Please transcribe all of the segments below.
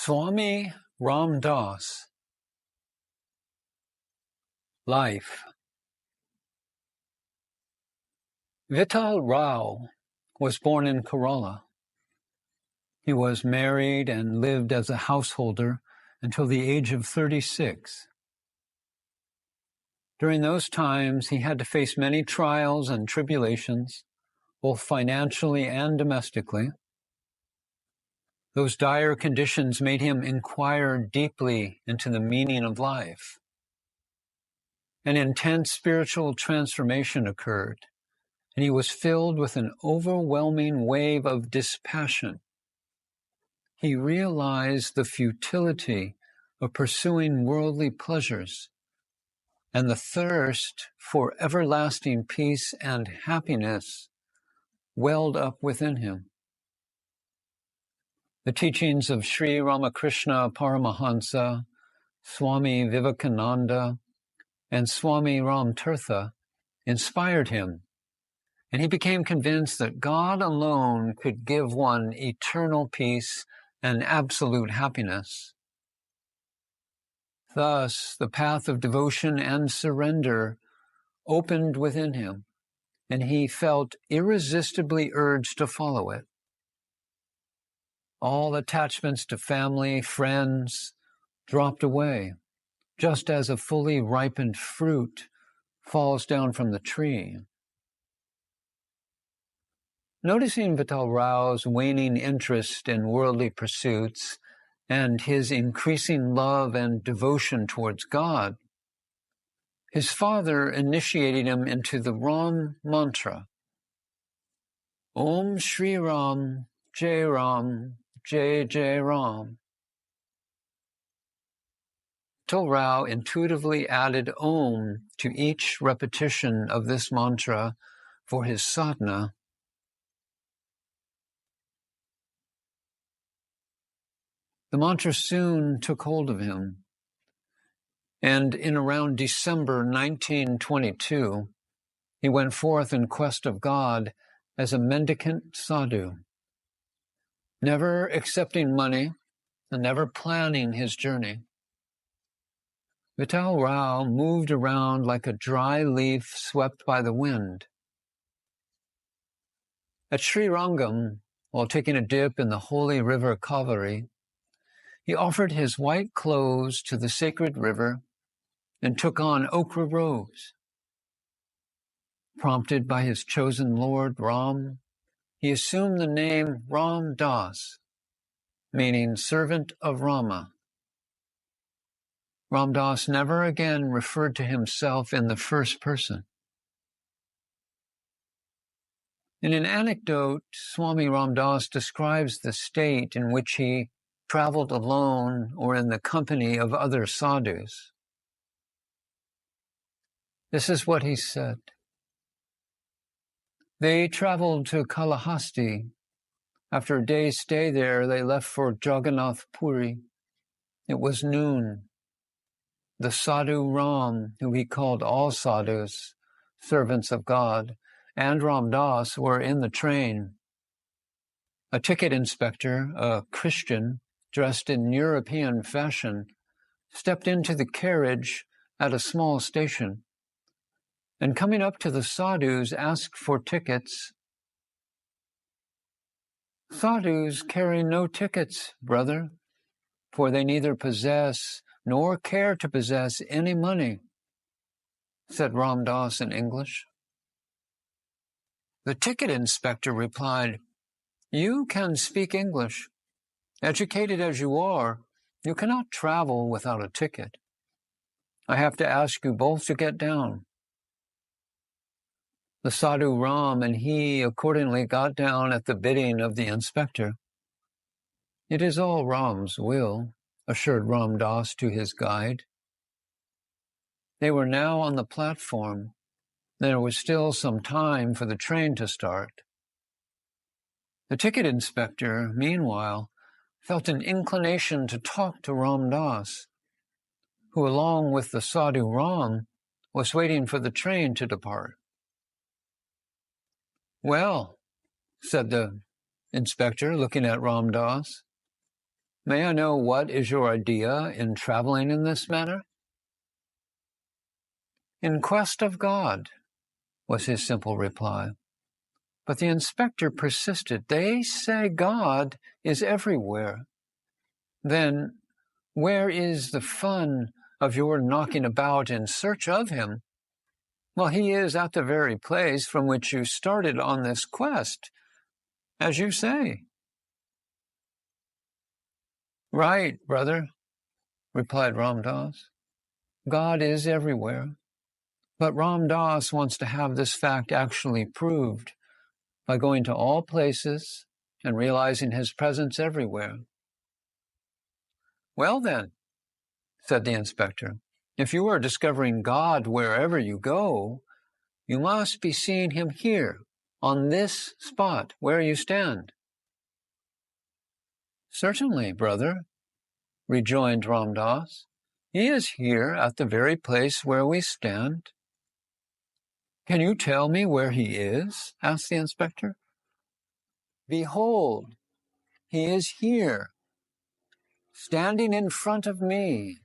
Swami Ramdas. Life. Vital Rao was born in Kerala. He was married and lived as a householder until the age of 36. During those times, he had to face many trials and tribulations, both financially and domestically. Those dire conditions made him inquire deeply into the meaning of life. An intense spiritual transformation occurred, and he was filled with an overwhelming wave of dispassion. He realized the futility of pursuing worldly pleasures, and the thirst for everlasting peace and happiness welled up within him. The teachings of Sri Ramakrishna Paramahansa, Swami Vivekananda, and Swami Ramtirtha inspired him, and he became convinced that God alone could give one eternal peace and absolute happiness. Thus, the path of devotion and surrender opened within him, and he felt irresistibly urged to follow it. All attachments to family, friends, dropped away, just as a fully ripened fruit falls down from the tree. Noticing Vital Rao's waning interest in worldly pursuits and his increasing love and devotion towards God, his father initiated him into the Ram mantra. Om Shri Ram, Jai Ram, Jai Jai Ram. Vital Rao intuitively added Om to each repetition of this mantra for his sadhana. The mantra soon took hold of him, and in around December 1922, he went forth in quest of God as a mendicant sadhu, never accepting money and never planning his journey. Vital Rao moved around like a dry leaf swept by the wind. At Sri Rangam, while taking a dip in the holy river Kaveri, he offered his white clothes to the sacred river and took on ochre robes. Prompted by his chosen Lord Ram, he assumed the name Ramdas, meaning servant of Rama. Ramdas never again referred to himself in the first person. In an anecdote, Swami Ramdas describes the state in which he traveled alone or in the company of other sadhus. This is what he said. They traveled to Kalahasti. After a day's stay there, they left for Jagannath Puri. It was noon. The sadhu Ram, who he called all sadhus, servants of God, and Ramdas were in the train. A ticket inspector, a Christian, dressed in European fashion, stepped into the carriage at a small station, and coming up to the sadhus asked for tickets. Sadhus carry no tickets, brother, for they neither possess nor care to possess any money, said Ramdas in English. The ticket inspector replied, You can speak English. Educated as you are, you cannot travel without a ticket. I have to ask you both to get down. The sadhu Ram and he accordingly got down at the bidding of the inspector. It is all Ram's will, assured Ramdas to his guide. They were now on the platform. There was still some time for the train to start. The ticket inspector, meanwhile, felt an inclination to talk to Ramdas, who, along with the sadhu Ram, was waiting for the train to depart. Well, said the inspector, looking at Ramdas, May I know what is your idea in traveling in this manner? In quest of God, was his simple reply. But the inspector persisted. They say God is everywhere. Then where is the fun of your knocking about in search of him? Well, he is at the very place from which you started on this quest, as you say. Right, brother, replied Ramdas. God is everywhere. But Ramdas wants to have this fact actually proved by going to all places and realizing his presence everywhere. Well then, said the inspector, if you are discovering God wherever you go, you must be seeing him here, on this spot where you stand. Certainly, brother, rejoined Ramdas. He is here at the very place where we stand. Can you tell me where he is? Asked the inspector. Behold, he is here, standing in front of me,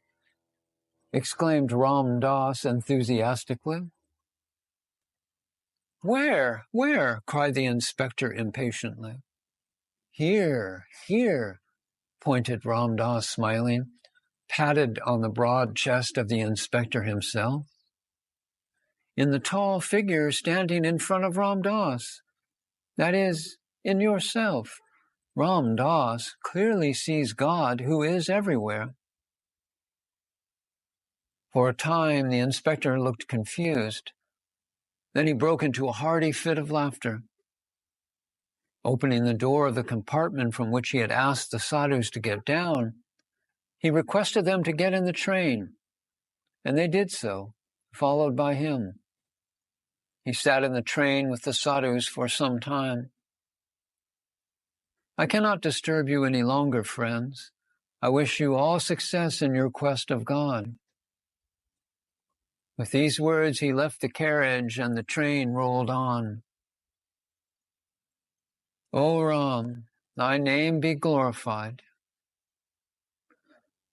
exclaimed Ramdas enthusiastically. Where? Where? Cried the inspector impatiently. Here, here, pointed Ramdas, smiling, patted on the broad chest of the inspector himself. In the tall figure standing in front of Ramdas, that is, in yourself. Ramdas clearly sees God who is everywhere. For a time, the inspector looked confused. Then he broke into a hearty fit of laughter. Opening the door of the compartment from which he had asked the sadhus to get down, he requested them to get in the train, and they did so, followed by him. He sat in the train with the sadhus for some time. I cannot disturb you any longer, friends. I wish you all success in your quest of God. With these words, he left the carriage and the train rolled on. O Ram, thy name be glorified.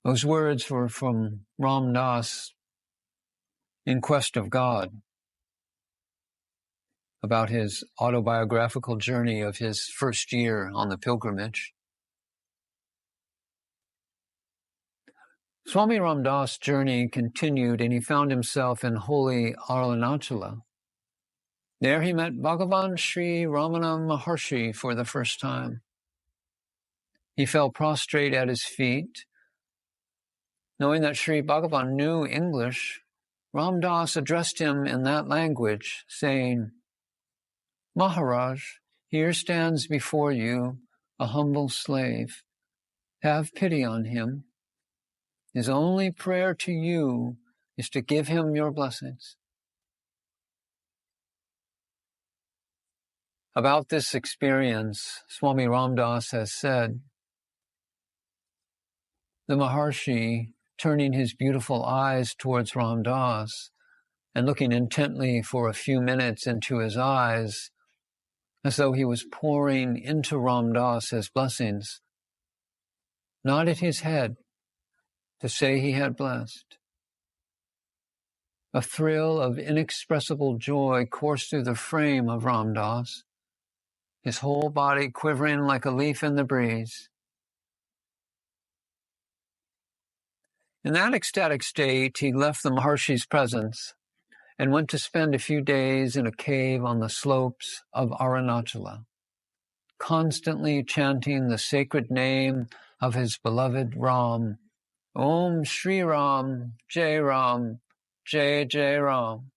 Those words were from Ramdas in Quest of God, about his autobiographical journey of his first year on the pilgrimage. Swami Ramdas' journey continued, and he found himself in holy Arunachala. There he met Bhagavan Sri Ramana Maharshi for the first time. He fell prostrate at his feet. Knowing that Sri Bhagavan knew English, Ramdas addressed him in that language, saying, Maharaj, here stands before you a humble slave. Have pity on him. His only prayer to you is to give him your blessings. About this experience, Swami Ramdas has said, the Maharshi, turning his beautiful eyes towards Ramdas and looking intently for a few minutes into his eyes, as though he was pouring into Ramdas his blessings, nodded his head to say he had blessed. A thrill of inexpressible joy coursed through the frame of Ramdas, his whole body quivering like a leaf in the breeze. In that ecstatic state, he left the Maharshi's presence and went to spend a few days in a cave on the slopes of Arunachala, constantly chanting the sacred name of his beloved Ram, Om Shri Ram, Jai Ram, Jai Jai Ram.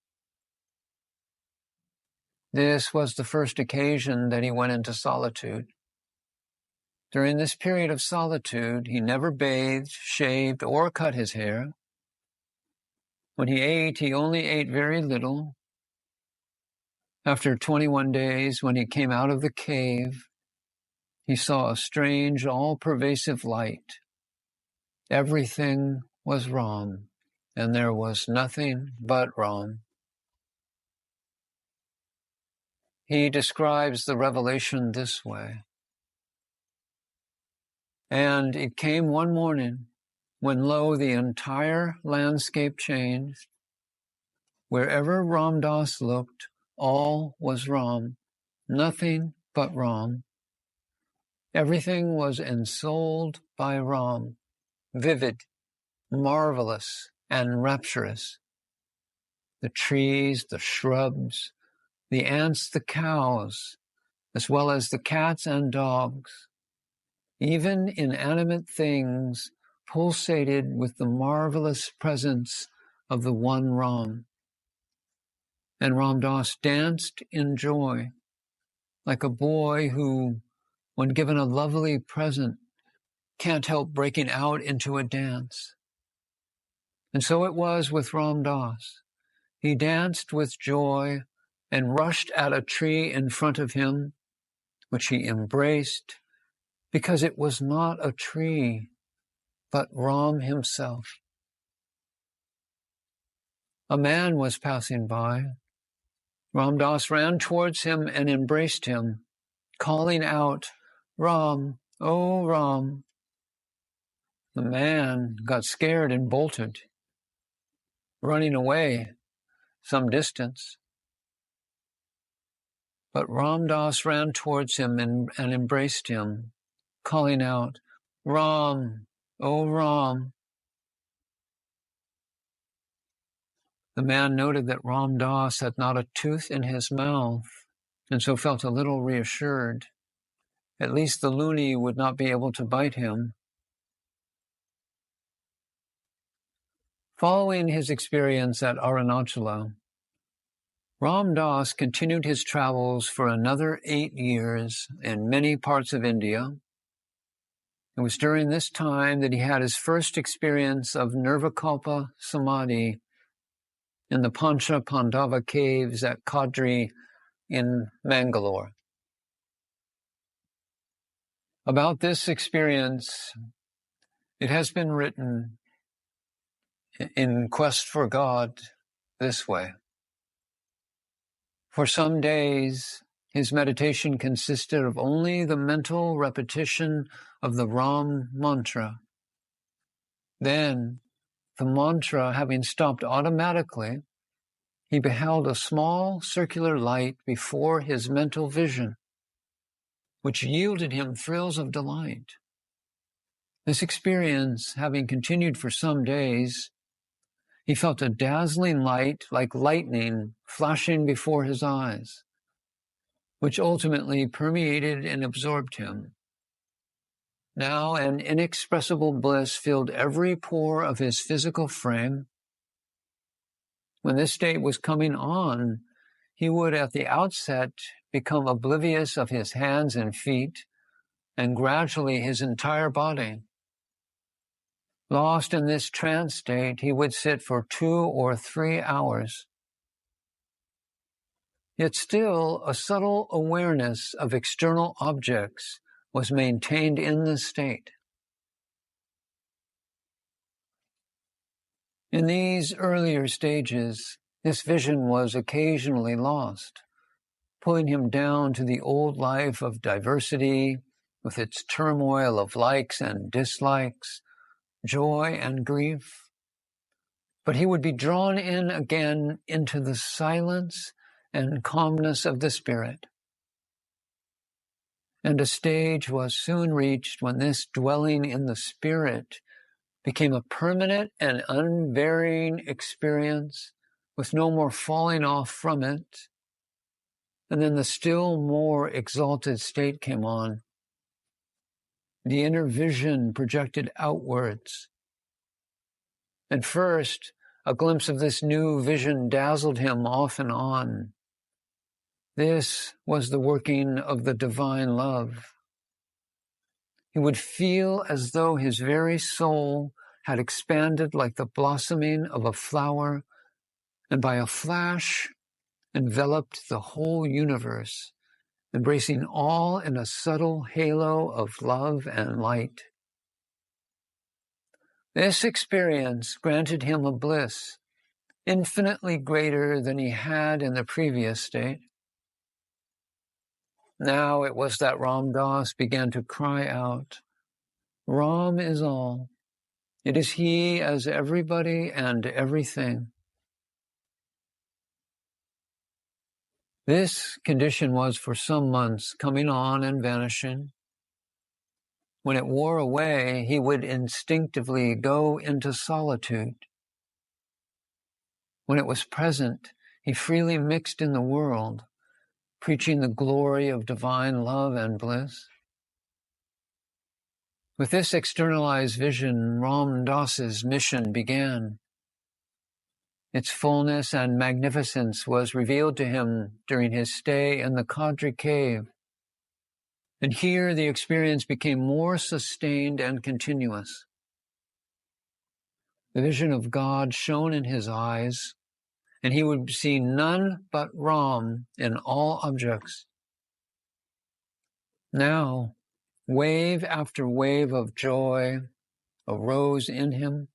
This was the first occasion that he went into solitude. During this period of solitude, he never bathed, shaved, or cut his hair. When he ate, he only ate very little. After 21 days, when he came out of the cave, he saw a strange, all-pervasive light. Everything was Ram, and there was nothing but Ram. He describes the revelation this way. And it came one morning when, lo, the entire landscape changed. Wherever Ramdas looked, all was Ram, nothing but Ram. Everything was ensouled by Ram, vivid, marvelous, and rapturous. The trees, the shrubs, the ants, the cows, as well as the cats and dogs, even inanimate things pulsated with the marvelous presence of the one Ram. And Ramdas danced in joy, like a boy who, when given a lovely present, can't help breaking out into a dance. And so it was with Ramdas. He danced with joy and rushed at a tree in front of him, which he embraced, because it was not a tree, but Ram himself. A man was passing by. Ramdas ran towards him and embraced him, calling out, "Ram, oh Ram." The man got scared and bolted, running away some distance. But Ramdas ran towards him and embraced him, calling out, "Ram, oh Ram." The man noted that Ramdas had not a tooth in his mouth, and so felt a little reassured. At least the loony would not be able to bite him. Following his experience at Arunachala, Ramdas continued his travels for another 8 years in many parts of India. It was during this time that he had his first experience of Nirvikalpa Samadhi in the Pancha Pandava caves at Kadri in Mangalore. About this experience, it has been written in Quest for God this way. For some days, his meditation consisted of only the mental repetition of the Ram mantra. Then, the mantra having stopped automatically, he beheld a small circular light before his mental vision, which yielded him thrills of delight. This experience having continued for some days, he felt a dazzling light like lightning flashing before his eyes, which ultimately permeated and absorbed him. Now an inexpressible bliss filled every pore of his physical frame. When this state was coming on, he would at the outset become oblivious of his hands and feet, and gradually his entire body. Lost in this trance state, he would sit for 2 or 3 hours. Yet still, a subtle awareness of external objects was maintained in this state. In these earlier stages, this vision was occasionally lost, pulling him down to the old life of diversity with its turmoil of likes and dislikes, joy and grief. But he would be drawn in again into the silence and calmness of the spirit. And a stage was soon reached when this dwelling in the spirit became a permanent and unvarying experience with no more falling off from it. And then the still more exalted state came on. The inner vision projected outwards. At first, a glimpse of this new vision dazzled him off and on. This was the working of the divine love. He would feel as though his very soul had expanded like the blossoming of a flower, and by a flash enveloped the whole universe, embracing all in a subtle halo of love and light. This experience granted him a bliss infinitely greater than he had in the previous state. Now it was that Ramdas began to cry out, Ram is all. It is he as everybody and everything. This condition was for some months coming on and vanishing. When it wore away, he would instinctively go into solitude. When it was present, he freely mixed in the world, preaching the glory of divine love and bliss. With this externalized vision, RAMDAS's mission began. Its fullness and magnificence was revealed to him during his stay in the Kadri cave. And here the experience became more sustained and continuous. The vision of God shone in his eyes, and he would see none but Ram in all objects. Now, wave after wave of joy arose in him.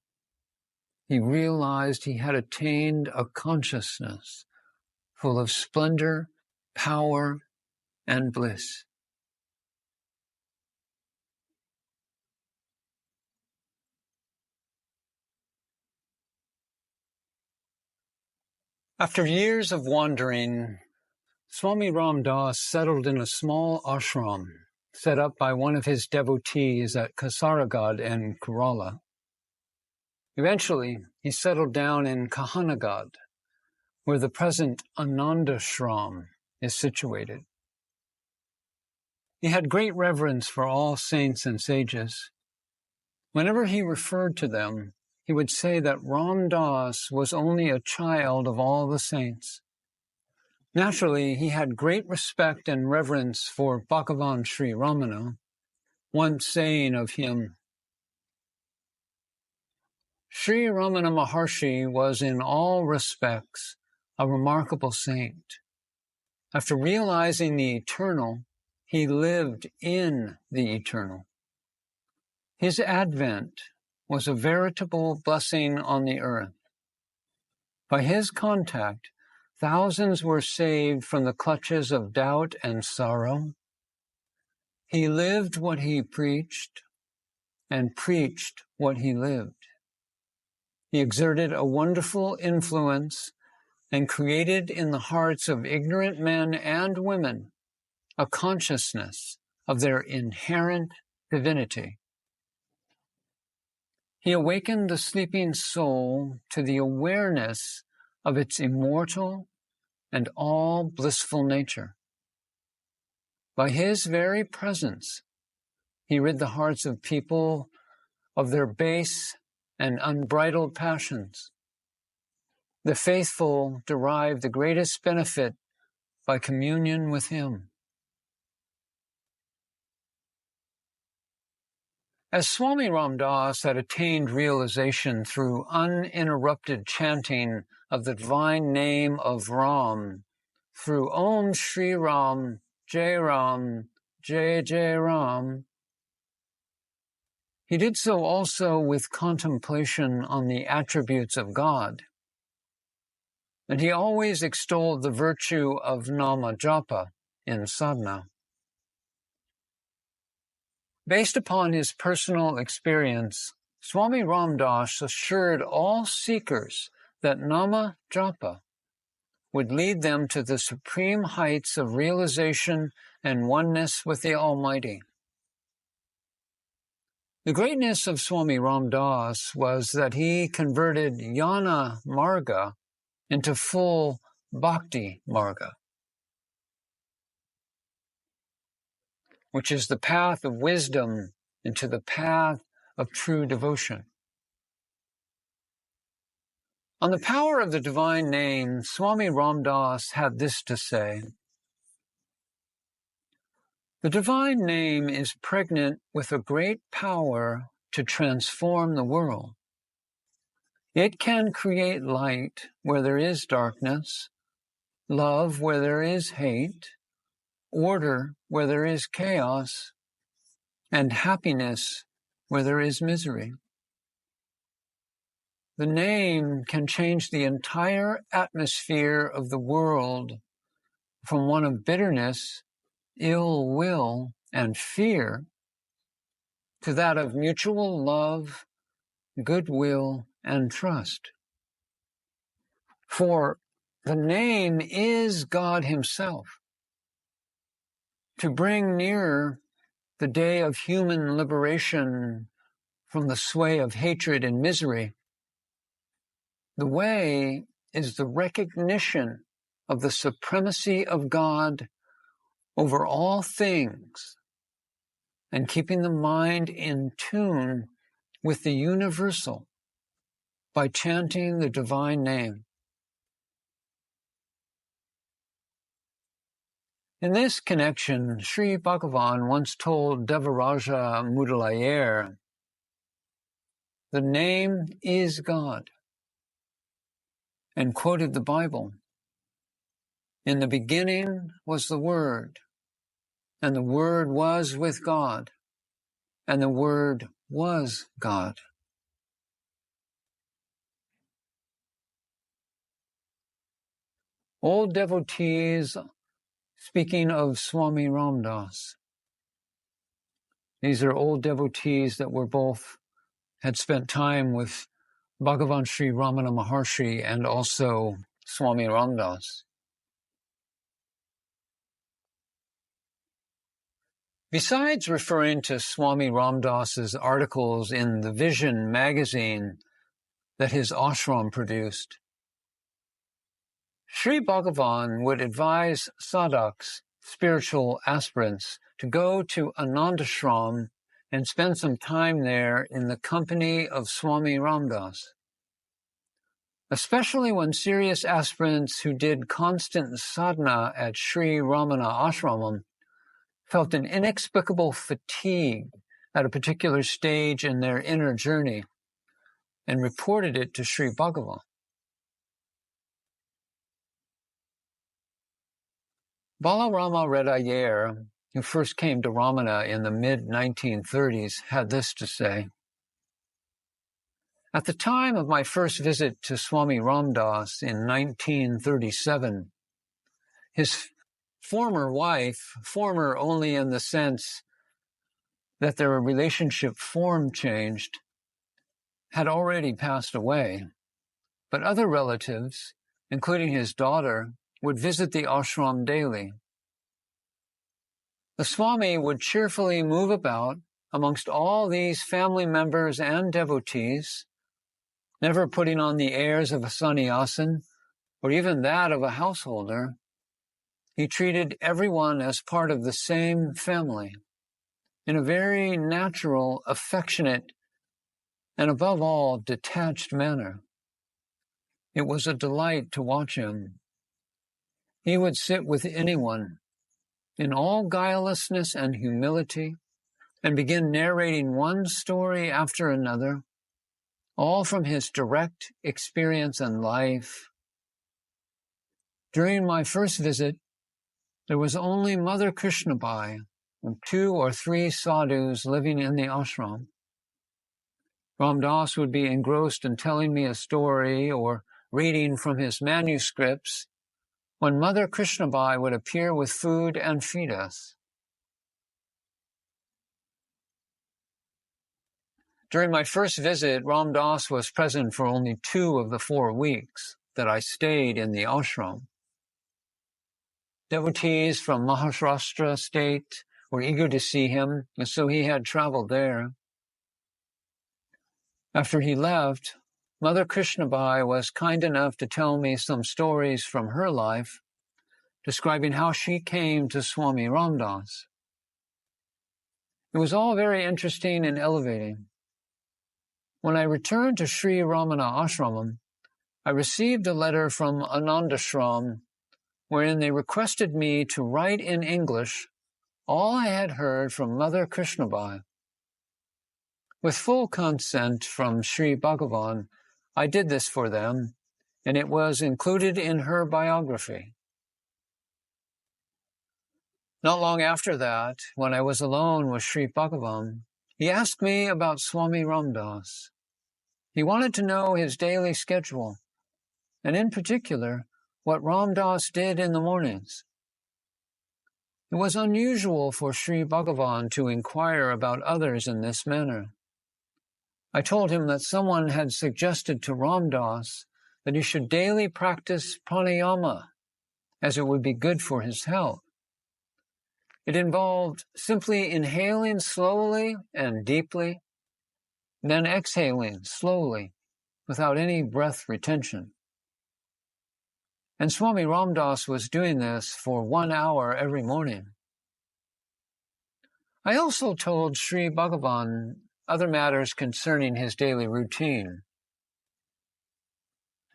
He realized he had attained a consciousness full of splendor, power, and bliss. After years of wandering, Swami Ramdas settled in a small ashram set up by one of his devotees at Kasaragod in Kerala. Eventually, he settled down in Kahanagad, where the present Anandashram is situated. He had great reverence for all saints and sages. Whenever he referred to them, he would say that Ramdas was only a child of all the saints. Naturally, he had great respect and reverence for Bhagavan Sri Ramana, once saying of him, Sri Ramana Maharshi was in all respects a remarkable saint. After realizing the eternal, he lived in the eternal. His advent was a veritable blessing on the earth. By his contact, thousands were saved from the clutches of doubt and sorrow. He lived what he preached and preached what he lived. He exerted a wonderful influence and created in the hearts of ignorant men and women a consciousness of their inherent divinity. He awakened the sleeping soul to the awareness of its immortal and all blissful nature. By his very presence, he rid the hearts of people of their base and unbridled passions. The faithful derive the greatest benefit by communion with him. As Swami Ramdas had attained realization through uninterrupted chanting of the divine name of Ram, through Om Shri Ram, Jai Ram, Jai Jai Ram, he did so also with contemplation on the attributes of God. And he always extolled the virtue of nama japa in sadhana. Based upon his personal experience, Swami Ramdas assured all seekers that nama japa would lead them to the supreme heights of realization and oneness with the Almighty. The greatness of Swami Ramdas was that he converted jnana marga into full bhakti marga, which is the path of wisdom into the path of true devotion. On the power of the divine name, Swami Ramdas had this to say: the divine name is pregnant with a great power to transform the world. It can create light where there is darkness, love where there is hate, order where there is chaos, and happiness where there is misery. The name can change the entire atmosphere of the world from one of bitterness, ill will, and fear to that of mutual love, goodwill, and trust. For the name is God Himself. To bring nearer the day of human liberation from the sway of hatred and misery, the way is the recognition of the supremacy of God over all things and keeping the mind in tune with the universal by chanting the divine name. In this connection, Sri Bhagavan once told Devaraja Mudalayar, "The name is God," and quoted the Bible. "In the beginning was the Word, and the Word was with God, and the Word was God." Old devotees, speaking of Swami Ramdas. These are old devotees that had spent time with Bhagavan Sri Ramana Maharshi and also Swami Ramdas. Besides referring to Swami Ramdas's articles in the Vision magazine that his ashram produced, Sri Bhagavan would advise sadhaks, spiritual aspirants, to go to Anandashram and spend some time there in the company of Swami Ramdas. Especially when serious aspirants who did constant sadhana at Sri Ramanasramam felt an inexplicable fatigue at a particular stage in their inner journey and reported it to Sri Bhagavan. Balarama Redayar, who first came to Ramana in the mid-1930s, had this to say: "At the time of my first visit to Swami Ramdas in 1937, his former wife, former only in the sense that their relationship form changed, had already passed away, but other relatives, including his daughter, would visit the ashram daily. The Swami would cheerfully move about amongst all these family members and devotees, never putting on the airs of a sannyasin or even that of a householder. He treated everyone as part of the same family in a very natural, affectionate, and above all, detached manner. It was a delight to watch him. He would sit with anyone in all guilelessness and humility and begin narrating one story after another, all from his direct experience and life. During my first visit, there was only Mother Krishnabai and 2 or 3 sadhus living in the ashram. Ramdas would be engrossed in telling me a story or reading from his manuscripts when Mother Krishnabai would appear with food and feed us. During my first visit, Ramdas was present for only 2 of the 4 weeks that I stayed in the ashram. Devotees from Maharashtra state were eager to see him, and so he had traveled there. After he left, Mother Krishnabai was kind enough to tell me some stories from her life, describing how she came to Swami Ramdas. It was all very interesting and elevating. When I returned to Sri Ramanasramam, I received a letter from Anandashram wherein they requested me to write in English all I had heard from Mother Krishnabai. With full consent from Sri Bhagavan, I did this for them, and it was included in her biography. Not long after that, when I was alone with Sri Bhagavan, he asked me about Swami Ramdas. He wanted to know his daily schedule, and in particular, what Ramdas did in the mornings. It was unusual for Sri Bhagavan to inquire about others in this manner. I told him that someone had suggested to RAMDAS that he should daily practice pranayama, as it would be good for his health. It involved simply inhaling slowly and deeply, then exhaling slowly, without any breath retention. And Swami Ramdas was doing this for 1 hour every morning. I also told Sri Bhagavan other matters concerning his daily routine.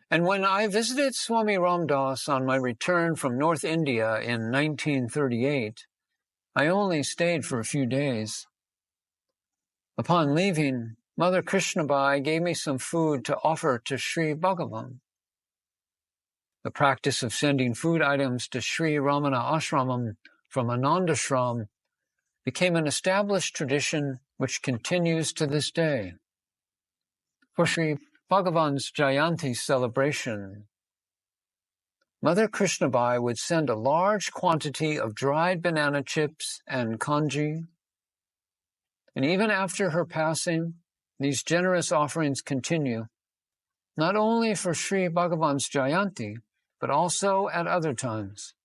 And when I visited Swami Ramdas on my return from North India in 1938, I only stayed for a few days. Upon leaving, Mother Krishnabai gave me some food to offer to Sri Bhagavan. The practice of sending food items to Sri Ramanasramam from Anandashram became an established tradition which continues to this day. For Sri Bhagavan's Jayanti celebration, Mother Krishnabai would send a large quantity of dried banana chips and kanji, and even after her passing, these generous offerings continue, not only for Sri Bhagavan's Jayanti, but also at other times.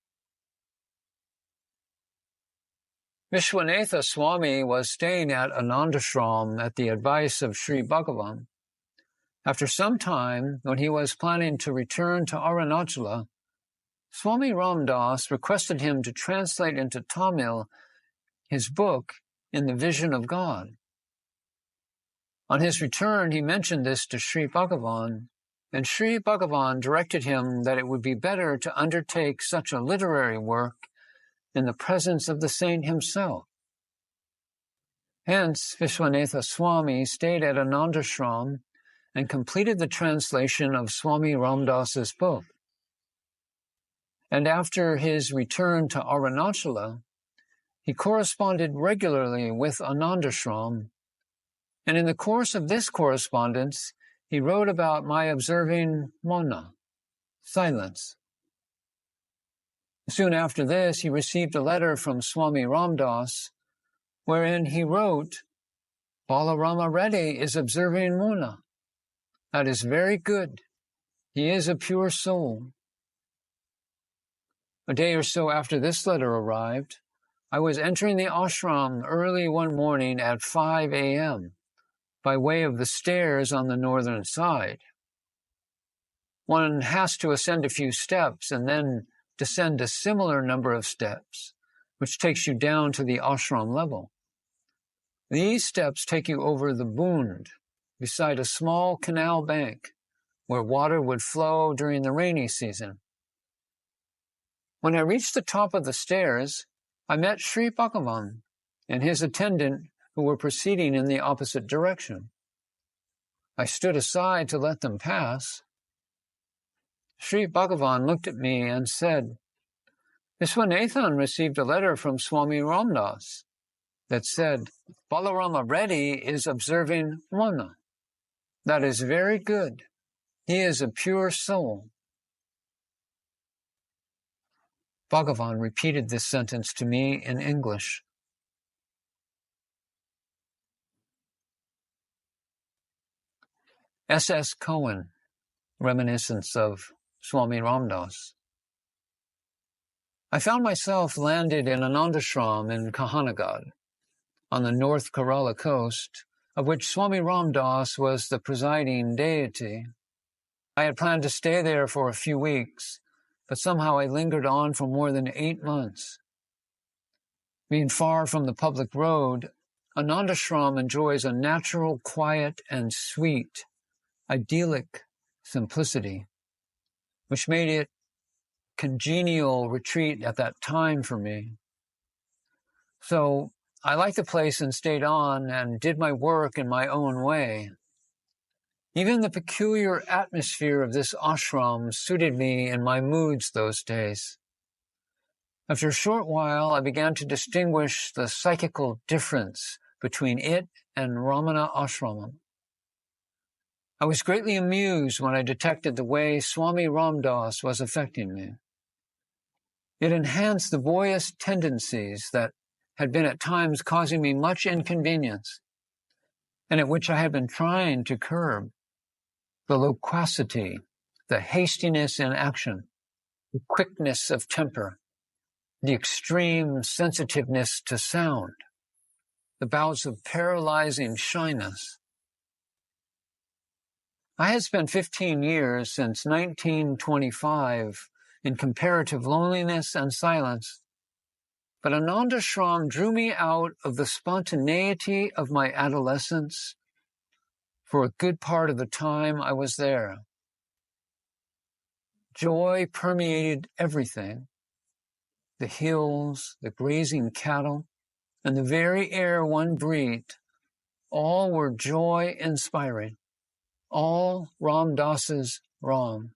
Vishwanatha Swami was staying at Anandashram at the advice of Sri Bhagavan. After some time, when he was planning to return to Arunachala, Swami Ramdas requested him to translate into Tamil his book, In the Vision of God. On his return, he mentioned this to Sri Bhagavan, and Sri Bhagavan directed him that it would be better to undertake such a literary work in the presence of the saint himself. Hence, Vishwanatha Swami stayed at Anandashram and completed the translation of Swami Ramdas's book. And after his return to Arunachala, he corresponded regularly with Anandashram, and in the course of this correspondence, he wrote about my observing Mouna, silence. Soon after this, he received a letter from Swami Ramdas, wherein he wrote, Balarama Reddy is observing Mouna. That is very good. He is a pure soul. A day or so after this letter arrived, I was entering the ashram early one morning at 5 a.m. by way of the stairs on the northern side. One has to ascend a few steps and then descend a similar number of steps, which takes you down to the ashram level. These steps take you over the Bund, beside a small canal bank, where water would flow during the rainy season. When I reached the top of the stairs, I met Sri Bhagavan and his attendant who were proceeding in the opposite direction. I stood aside to let them pass. Sri Bhagavan looked at me and said, Vishwanathan received a letter from Swami Ramdas that said, Balarama Reddy is observing Mouna. That is very good. He is a pure soul. Bhagavan repeated this sentence to me in English. S.S. Cohen, Reminiscence of Swami Ramdas. I found myself landed in Anandashram in Kahanagad, on the North Kerala coast, of which Swami Ramdas was the presiding deity. I had planned to stay there for a few weeks, but somehow I lingered on for more than 8 months. Being far from the public road, Anandashram enjoys a natural, quiet, and sweet, idyllic simplicity, which made it congenial retreat at that time for me. So I liked the place and stayed on and did my work in my own way. Even the peculiar atmosphere of this ashram suited me in my moods those days. After a short while, I began to distinguish the psychical difference between it and Ramana Ashramam. I was greatly amused when I detected the way Swami Ramdas was affecting me. It enhanced the boyish tendencies that had been at times causing me much inconvenience, and at which I had been trying to curb: the loquacity, the hastiness in action, the quickness of temper, the extreme sensitiveness to sound, the bouts of paralyzing shyness. I had spent 15 years since 1925 in comparative loneliness and silence, but Anandashram drew me out of the spontaneity of my adolescence for a good part of the time I was there. Joy permeated everything: the hills, the grazing cattle, and the very air one breathed. All were joy-inspiring, all Ramdas's Ram.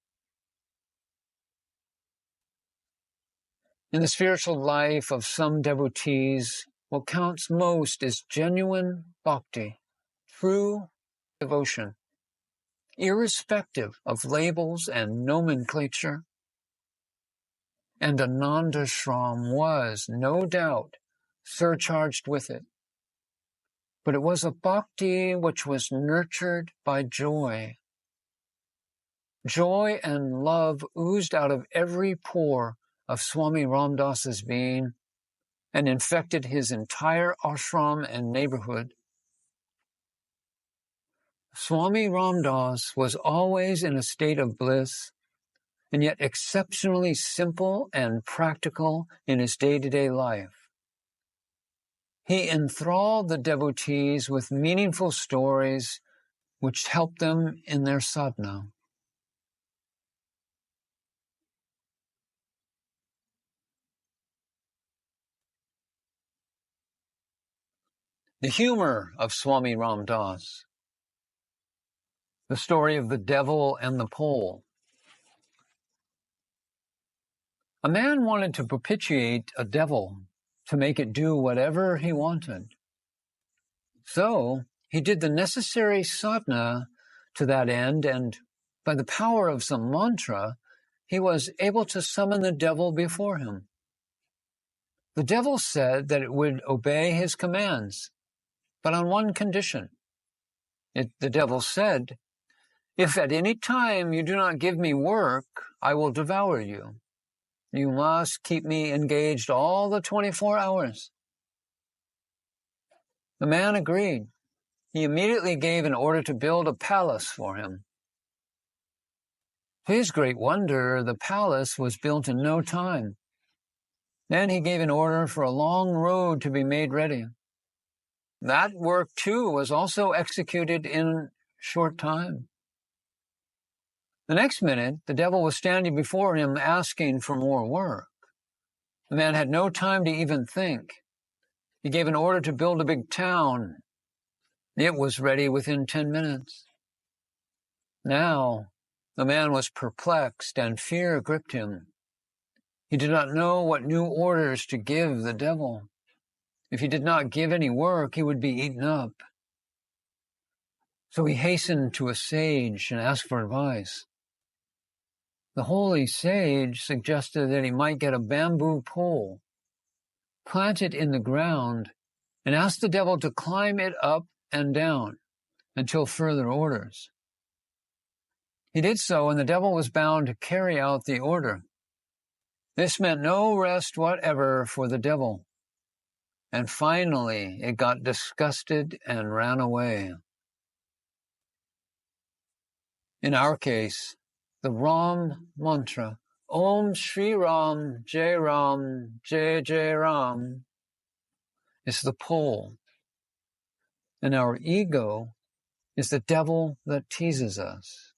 In the spiritual life of some devotees, what counts most is genuine bhakti, true devotion, irrespective of labels and nomenclature. And Anandashram was, no doubt, surcharged with it. But it was a bhakti which was nurtured by joy. Joy and love oozed out of every pore of Swami Ramdas's being and infected his entire ashram and neighborhood. Swami Ramdas was always in a state of bliss, and yet exceptionally simple and practical in his day-to-day life. He enthralled the devotees with meaningful stories which helped them in their sadhana. The humor of Swami Ramdas. The story of the devil and the pole. A man wanted to propitiate a devil, to make it do whatever he wanted. So he did the necessary sadhana to that end, and by the power of some mantra, he was able to summon the devil before him. The devil said that it would obey his commands, but on one condition. The devil said, "If at any time you do not give me work, I will devour you. You must keep me engaged all the 24 hours. The man agreed. He immediately gave an order to build a palace for him. To his great wonder, the palace was built in no time. Then he gave an order for a long road to be made ready. That work, too, was also executed in a short time. The next minute, the devil was standing before him asking for more work. The man had no time to even think. He gave an order to build a big town. It was ready within 10 minutes. Now, the man was perplexed and fear gripped him. He did not know what new orders to give the devil. If he did not give any work, he would be eaten up. So he hastened to a sage and asked for advice. The holy sage suggested that he might get a bamboo pole, plant it in the ground, and ask the devil to climb it up and down until further orders. He did so, and the devil was bound to carry out the order. This meant no rest whatever for the devil. And finally, it got disgusted and ran away. In our case, the Ram mantra, Om Sri Ram, Jai Ram, Jai Jai Ram, is the pole. And our ego is the devil that teases us.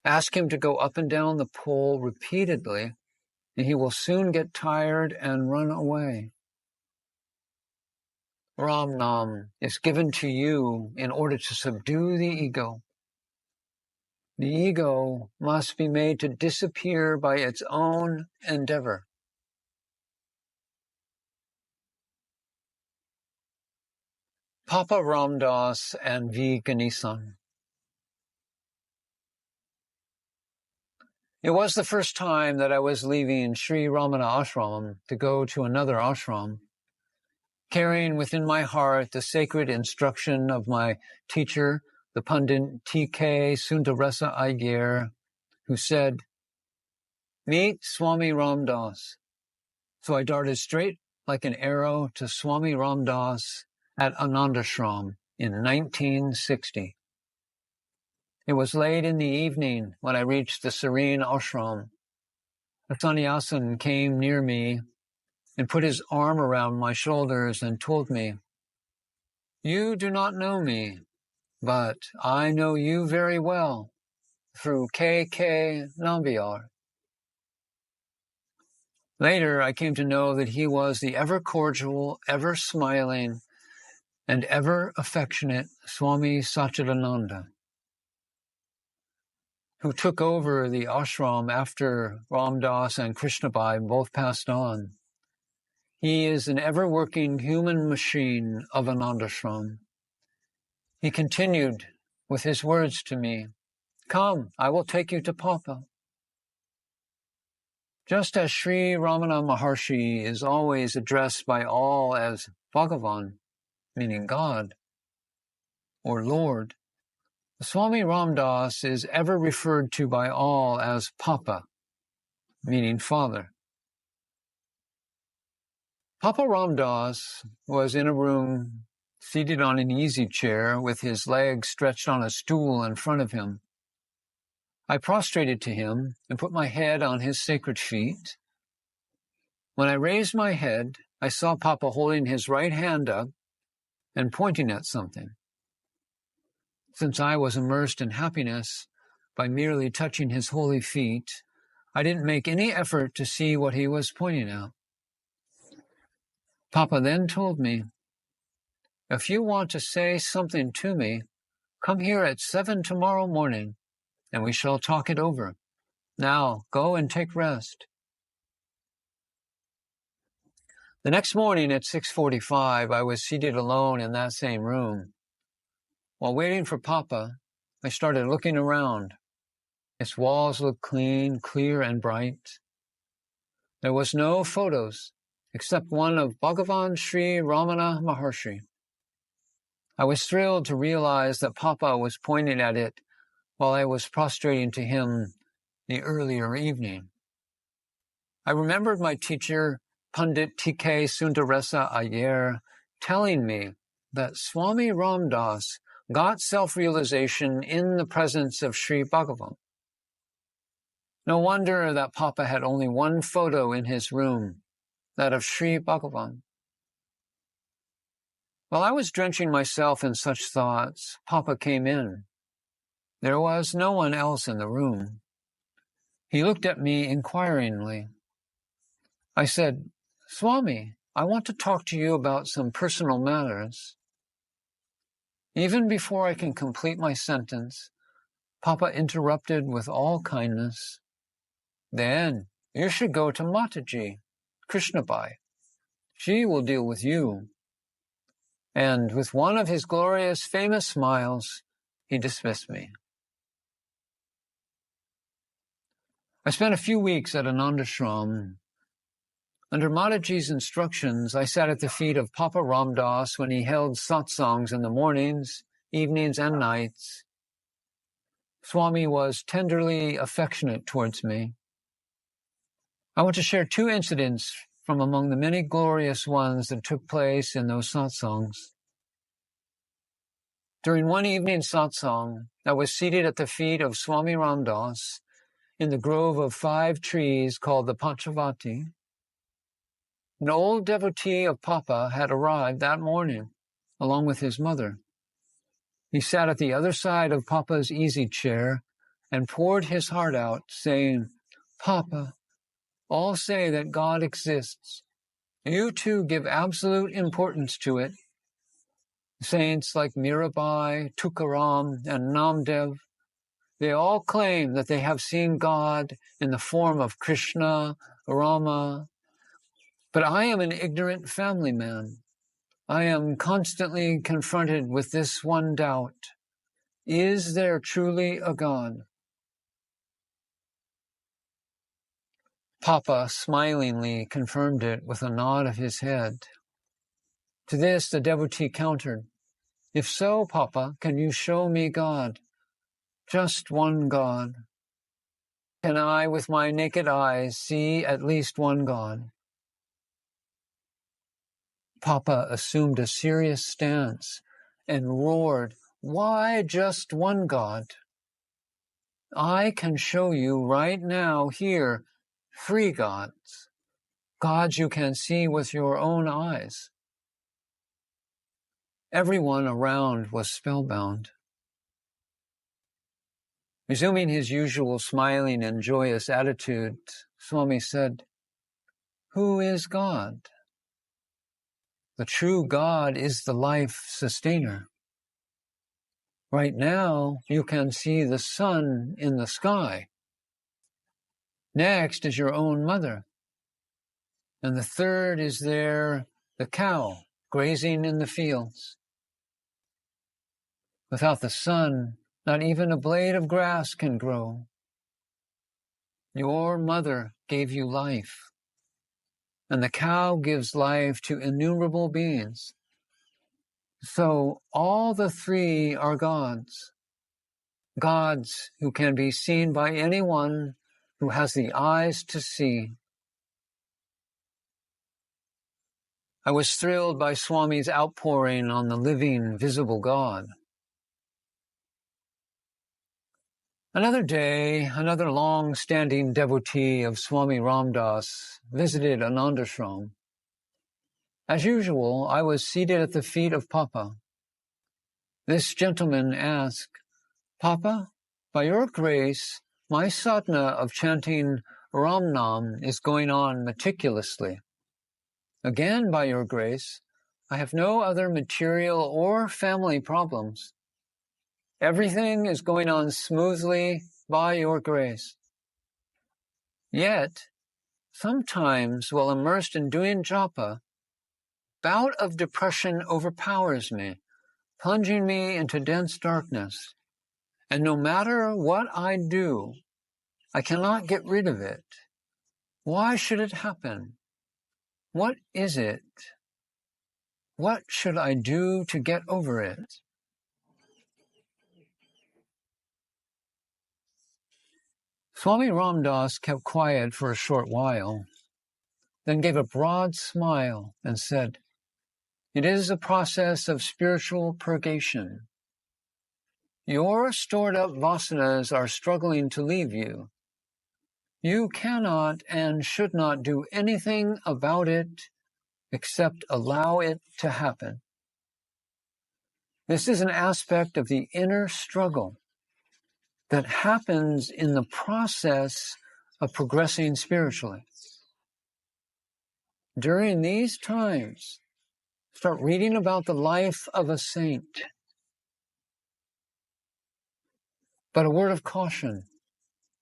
Ask him to go up and down the pole repeatedly, and he will soon get tired and run away. Ram Nam is given to you in order to subdue the ego. The ego must be made to disappear by its own endeavor. Papa Ramdas and V. Ganesan. It was the first time that I was leaving Sri Ramanasramam to go to another ashram, carrying within my heart the sacred instruction of my teacher, the Pandit T.K. Sundaresa Iyer, who said, "Meet Swami Ramdas." So I darted straight like an arrow to Swami Ramdas at Anandashram in 1960. It was late in the evening when I reached the serene ashram. A sannyasin came near me and put his arm around my shoulders and told me, "You do not know me, but I know you very well through K.K. Nambiar." Later, I came to know that he was the ever-cordial, ever-smiling, and ever-affectionate Swami Satchidananda, who took over the ashram after Ramdas and Krishnabai both passed on. He is an ever-working human machine of Anandashram. He continued with his words to me, "Come, I will take you to Papa." Just as Sri Ramana Maharshi is always addressed by all as Bhagavan, meaning God, or Lord, Swami Ramdas is ever referred to by all as Papa, meaning Father. Papa Ramdas was in a room, seated on an easy chair with his legs stretched on a stool in front of him. I prostrated to him and put my head on his sacred feet. When I raised my head, I saw Papa holding his right hand up and pointing at something. Since I was immersed in happiness by merely touching his holy feet, I didn't make any effort to see what he was pointing at. Papa then told me, "If you want to say something to me, come here at 7 tomorrow morning, and we shall talk it over. Now, go and take rest." The next morning at 6:45, I was seated alone in that same room. While waiting for Papa, I started looking around. Its walls looked clean, clear, and bright. There was no photos, except one of Bhagavan Sri Ramana Maharshi. I was thrilled to realize that Papa was pointing at it while I was prostrating to him the earlier evening. I remembered my teacher, Pandit T.K. Sundaresa Iyer, telling me that Swami Ramdas got self-realization in the presence of Sri Bhagavan. No wonder that Papa had only one photo in his room, that of Sri Bhagavan. While I was drenching myself in such thoughts, Papa came in. There was no one else in the room. He looked at me inquiringly. I said, "Swami, I want to talk to you about some personal matters." Even before I can complete my sentence, Papa interrupted with all kindness. "Then you should go to Mataji, Krishnabai. She will deal with you." And with one of his glorious, famous smiles, he dismissed me. I spent a few weeks at Anandashram. Under Mataji's instructions, I sat at the feet of Papa Ramdas when he held satsangs in the mornings, evenings, and nights. Swami was tenderly affectionate towards me. I want to share two incidents from among the many glorious ones that took place in those satsangs. During one evening satsang, I was seated at the feet of Swami Ramdas in the grove of 5 trees called the Panchavati. An old devotee of Papa had arrived that morning, along with his mother. He sat at the other side of Papa's easy chair and poured his heart out, saying, "Papa, all say that God exists. You too give absolute importance to it. Saints like Mirabai, Tukaram, and Namdev, they all claim that they have seen God in the form of Krishna, Rama. But I am an ignorant family man. I am constantly confronted with this one doubt. Is there truly a God?" Papa smilingly confirmed it with a nod of his head. To this the devotee countered, "If so, Papa, can you show me God? Just one God. Can I, with my naked eyes, see at least one God?" Papa assumed a serious stance and roared, "Why just one God? I can show you right now here 3 gods, gods you can see with your own eyes." Everyone around was spellbound. Resuming his usual smiling and joyous attitude, Swami said, "Who is God? The true God is the life sustainer. Right now, you can see the sun in the sky. Next is your own mother. And the third is there, the cow, grazing in the fields. Without the sun, not even a blade of grass can grow. Your mother gave you life, and the cow gives life to innumerable beings. So all the 3 are gods, gods who can be seen by anyone who has the eyes to see." I was thrilled by Swami's outpouring on the living, visible God. Another day, another long-standing devotee of Swami Ramdas visited Anandashram. As usual, I was seated at the feet of Papa. This gentleman asked, "Papa, by your grace, my sadhana of chanting Ram Nam is going on meticulously. Again, by your grace, I have no other material or family problems. Everything is going on smoothly by your grace. Yet, sometimes while immersed in doing japa, bout of depression overpowers me, plunging me into dense darkness. And no matter what I do, I cannot get rid of it. Why should it happen? What is it? What should I do to get over it?" Swami Ramdas kept quiet for a short while, then gave a broad smile and said, "It is a process of spiritual purgation. Your stored-up vasanas are struggling to leave you. You cannot and should not do anything about it except allow it to happen. This is an aspect of the inner struggle that happens in the process of progressing spiritually. During these times, start reading about the life of a saint. But a word of caution,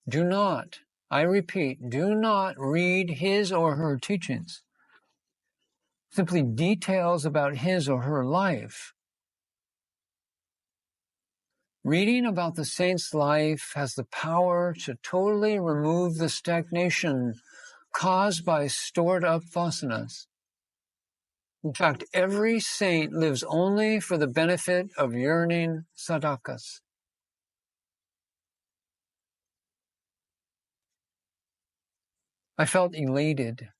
do not, I repeat, do not read his or her teachings, simply details about his or her life. Reading about the saint's life has the power to totally remove the stagnation caused by stored up vasanas. In fact, every saint lives only for the benefit of yearning sadhakas. I felt elated.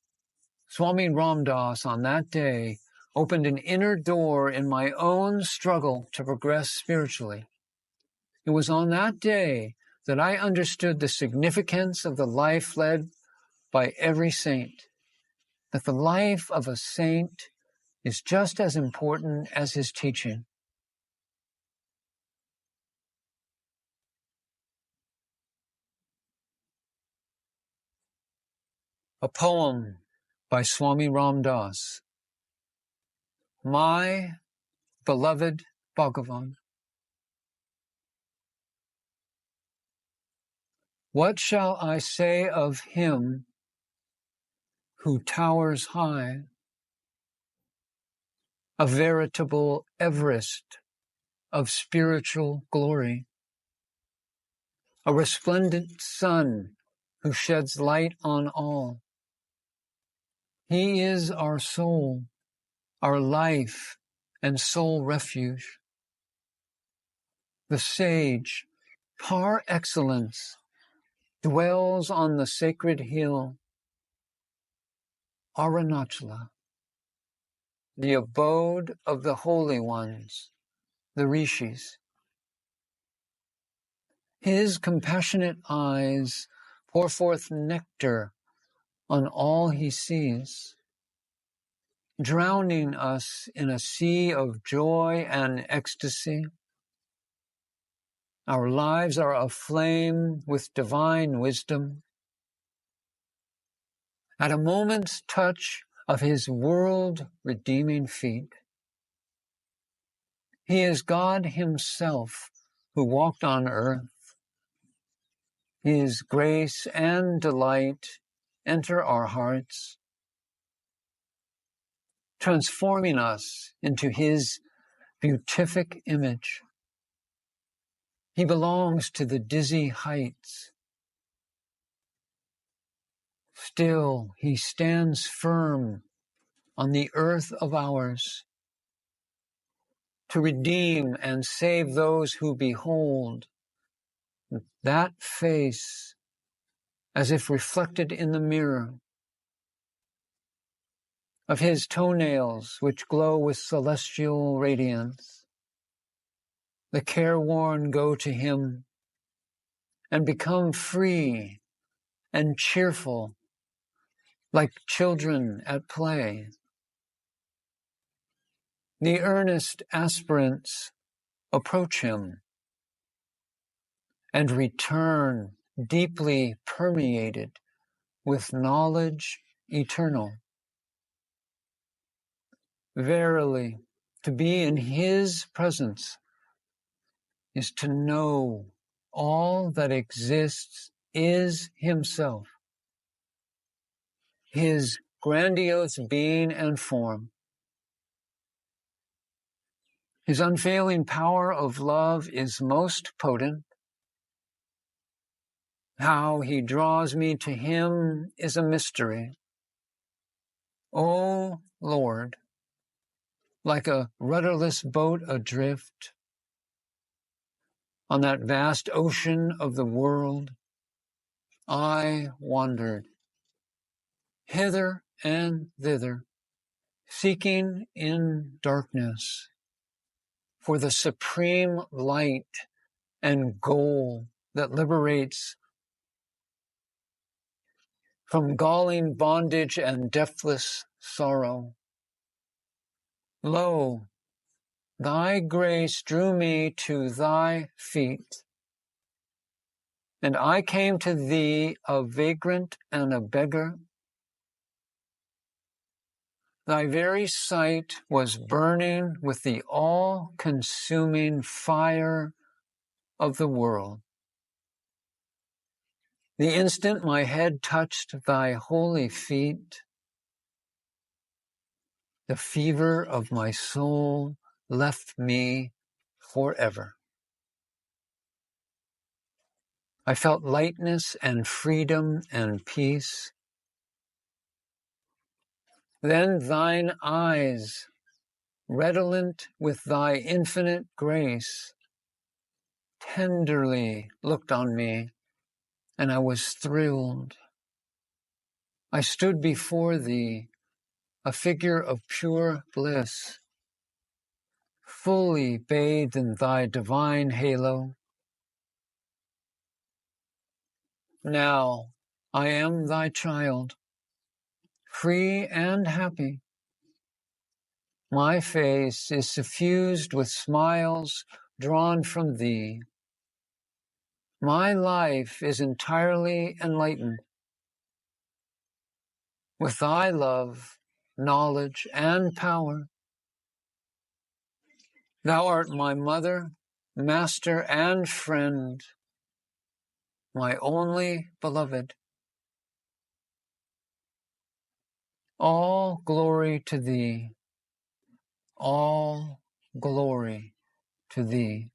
Swami Ramdas on that day opened an inner door in my own struggle to progress spiritually. It was on that day that I understood the significance of the life led by every saint, that the life of a saint is just as important as his teaching. A poem by Swami Ramdas. My beloved Bhagavan, what shall I say of him who towers high, a veritable Everest of spiritual glory, a resplendent sun who sheds light on all. He is our soul, our life and soul refuge. The sage, par excellence, dwells on the sacred hill, Arunachala, the abode of the holy ones, the rishis. His compassionate eyes pour forth nectar on all he sees, drowning us in a sea of joy and ecstasy. Our lives are aflame with divine wisdom. At a moment's touch of his world-redeeming feet, he is God himself who walked on earth. His grace and delight enter our hearts, transforming us into his beatific image. He belongs to the dizzy heights. Still, he stands firm on the earth of ours to redeem and save those who behold that face as if reflected in the mirror of his toenails which glow with celestial radiance. The careworn go to him and become free and cheerful like children at play. The earnest aspirants approach him and return deeply permeated with knowledge eternal. Verily, to be in his presence is to know all that exists is himself, his grandiose being and form. His unfailing power of love is most potent. How he draws me to him is a mystery. O Lord, like a rudderless boat adrift on that vast ocean of the world, I wandered hither and thither, seeking in darkness for the supreme light and goal that liberates from galling bondage and deathless sorrow. Lo, thy grace drew me to thy feet, and I came to thee a vagrant and a beggar. Thy very sight was burning with the all-consuming fire of the world. The instant my head touched thy holy feet, the fever of my soul left me forever. I felt lightness and freedom and peace. Then thine eyes, redolent with thy infinite grace, tenderly looked on me, and I was thrilled. I stood before thee, a figure of pure bliss, fully bathed in thy divine halo. Now I am thy child, free and happy. My face is suffused with smiles drawn from thee. My life is entirely enlightened. With thy love, knowledge, and power, thou art my mother, master, and friend, my only beloved. All glory to thee, all glory to thee.